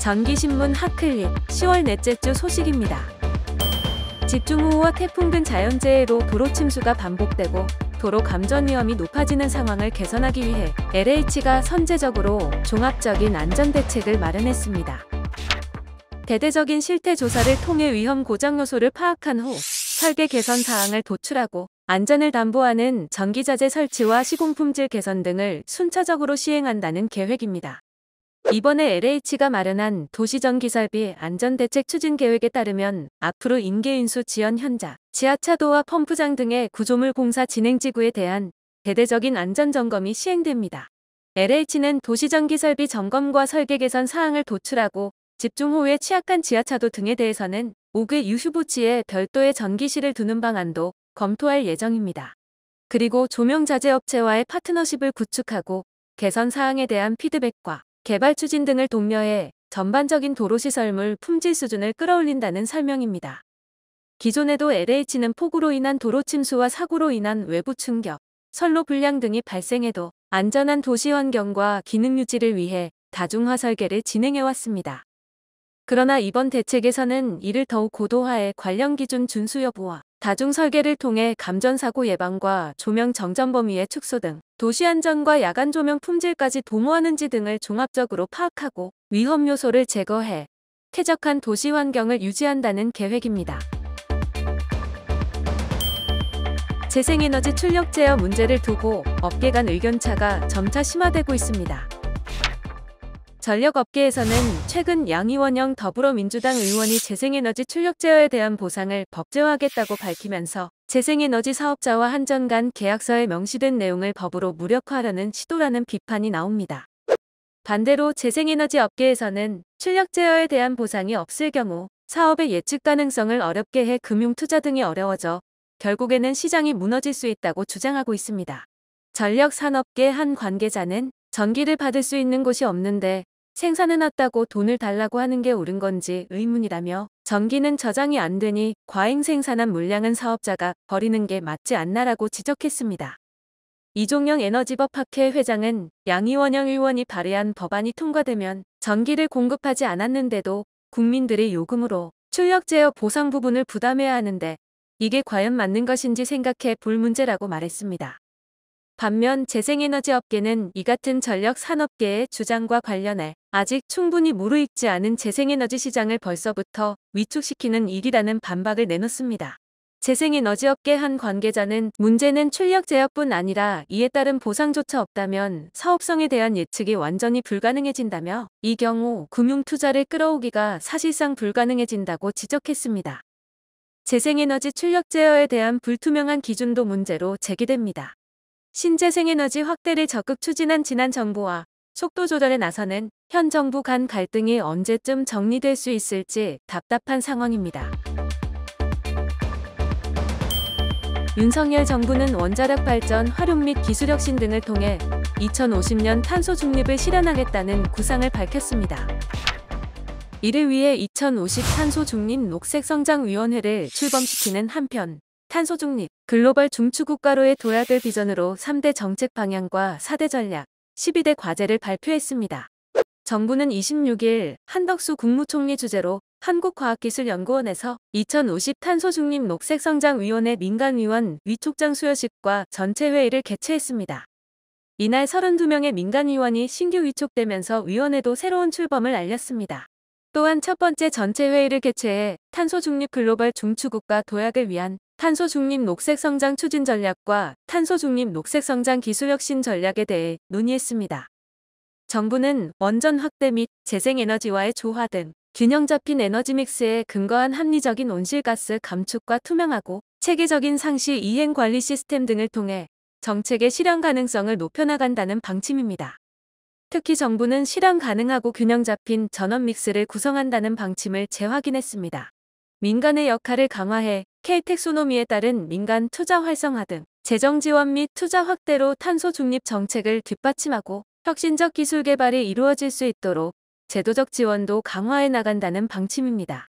전기신문 핫클립 10월 넷째 주 소식입니다. 집중호우와 태풍 등 자연재해로 도로 침수가 반복되고 도로 감전 위험이 높아지는 상황을 개선하기 위해 LH가 선제적으로 종합적인 안전대책을 마련했습니다. 대대적인 실태 조사를 통해 위험 고장 요소를 파악한 후 설계 개선 사항을 도출하고 안전을 담보하는 전기자재 설치와 시공품질 개선 등을 순차적으로 시행한다는 계획입니다. 이번에 LH가 마련한 도시전기설비 안전대책 추진 계획에 따르면 앞으로 인계인수 지연 현장, 지하차도와 펌프장 등의 구조물 공사 진행지구에 대한 대대적인 안전점검이 시행됩니다. LH는 도시전기설비 점검과 설계 개선 사항을 도출하고 집중호우에 취약한 지하차도 등에 대해서는 5개 유휴부지에 별도의 전기실을 두는 방안도 검토할 예정입니다. 그리고 조명자재업체와의 파트너십을 구축하고 개선 사항에 대한 피드백과 개발 추진 등을 독려해 전반적인 도로시설물 품질 수준을 끌어올린다는 설명입니다. 기존에도 LH는 폭우로 인한 도로 침수와 사고로 인한 외부 충격, 선로 불량 등이 발생해도 안전한 도시 환경과 기능 유지를 위해 다중화 설계를 진행해왔습니다. 그러나 이번 대책에서는 이를 더욱 고도화해 관련 기준 준수 여부와 다중 설계를 통해 감전사고 예방과 조명 정전 범위의 축소 등 도시 안전과 야간 조명 품질까지 도모하는지 등을 종합적으로 파악하고 위험 요소를 제거해 쾌적한 도시 환경을 유지한다는 계획입니다. 재생에너지 출력 제어 문제를 두고 업계 간 의견차가 점차 심화되고 있습니다. 전력업계에서는 최근 양이원영 더불어민주당 의원이 재생에너지 출력 제어에 대한 보상을 법제화하겠다고 밝히면서 재생에너지 사업자와 한전 간 계약서에 명시된 내용을 법으로 무력화하려는 시도라는 비판이 나옵니다. 반대로 재생에너지 업계에서는 출력 제어에 대한 보상이 없을 경우 사업의 예측 가능성을 어렵게 해 금융 투자 등이 어려워져 결국에는 시장이 무너질 수 있다고 주장하고 있습니다. 전력산업계 한 관계자는 전기를 받을 수 있는 곳이 없는데 생산해놨다고 돈을 달라고 하는 게 옳은 건지 의문이라며 전기는 저장이 안 되니 과잉 생산한 물량은 사업자가 버리는 게 맞지 않나라고 지적했습니다. 이종영 에너지법학회 회장은 양이원영 의원이 발의한 법안이 통과되면 전기를 공급하지 않았는데도 국민들의 요금으로 출력 제어 보상 부분을 부담해야 하는데 이게 과연 맞는 것인지 생각해 볼 문제라고 말했습니다. 반면 재생에너지 업계는 이 같은 전력 산업계의 주장과 관련해 아직 충분히 무르익지 않은 재생에너지 시장을 벌써부터 위축시키는 일이라는 반박을 내놓습니다. 재생에너지 업계 한 관계자는 문제는 출력 제어뿐 아니라 이에 따른 보상조차 없다면 사업성에 대한 예측이 완전히 불가능해진다며 이 경우 금융투자를 끌어오기가 사실상 불가능해진다고 지적했습니다. 재생에너지 출력 제어에 대한 불투명한 기준도 문제로 제기됩니다. 신재생에너지 확대를 적극 추진한 지난 정부와 속도 조절에 나서는 현 정부 간 갈등이 언제쯤 정리될 수 있을지 답답한 상황입니다. 윤석열 정부는 원자력 발전, 화력 및 기술 혁신 등을 통해 2050년 탄소 중립을 실현하겠다는 구상을 밝혔습니다. 이를 위해 2050 탄소 중립 녹색성장위원회를 출범시키는 한편 탄소 중립, 글로벌 중추국가로의 도약을 비전으로 3대 정책 방향과 4대 전략, 12대 과제를 발표했습니다. 정부는 26일 한덕수 국무총리 주재로 한국과학기술연구원에서 2050 탄소 중립 녹색성장위원회 민간위원 위촉장 수여식과 전체 회의를 개최했습니다. 이날 32명의 민간위원이 신규 위촉되면서 위원회도 새로운 출범을 알렸습니다. 또한 첫 번째 전체 회의를 개최해 탄소 중립 글로벌 중추국가 도약을 위한 탄소 중립 녹색 성장 추진 전략과 탄소 중립 녹색 성장 기술 혁신 전략에 대해 논의했습니다. 정부는 원전 확대 및 재생에너지와의 조화 등 균형 잡힌 에너지 믹스에 근거한 합리적인 온실가스 감축과 투명하고 체계적인 상시 이행 관리 시스템 등을 통해 정책의 실현 가능성을 높여나간다는 방침입니다. 특히 정부는 실현 가능하고 균형 잡힌 전원 믹스를 구성한다는 방침을 재확인했습니다. 민간의 역할을 강화해 K텍소노미에 따른 민간 투자 활성화 등 재정 지원 및 투자 확대로 탄소 중립 정책을 뒷받침하고 혁신적 기술 개발이 이루어질 수 있도록 제도적 지원도 강화해 나간다는 방침입니다.